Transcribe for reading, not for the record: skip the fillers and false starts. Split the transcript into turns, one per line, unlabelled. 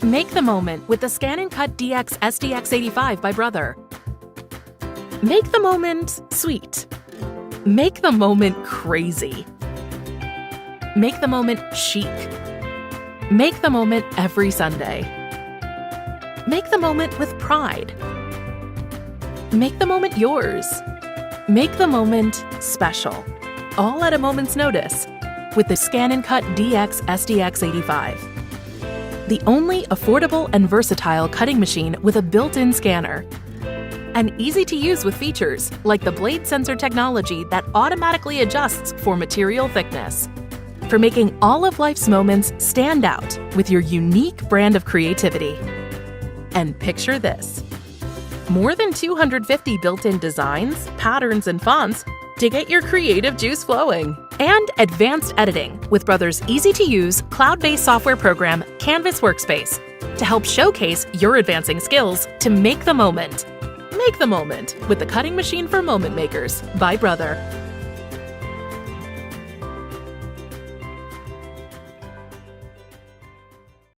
Make the moment with the ScanNCut DX SDX85 by Brother. Make the moment sweet. Make the moment crazy. Make the moment chic. Make the moment every Sunday. Make the moment with pride. Make the moment yours. Make the moment special. All at a moment's notice with the ScanNCut DX SDX85. The only affordable and versatile cutting machine with a built-in scanner. And easy to use with features like the blade sensor technology that automatically adjusts for material thickness. For making all of life's moments stand out with your unique brand of creativity. And picture this: more than 250 built-in designs, patterns, and fonts to get your creative juice flowing. And advanced editing with Brother's easy-to-use, cloud-based software program, Canvas Workspace, to help showcase your advancing skills to make the moment. Make the moment with the cutting machine for moment makers by Brother.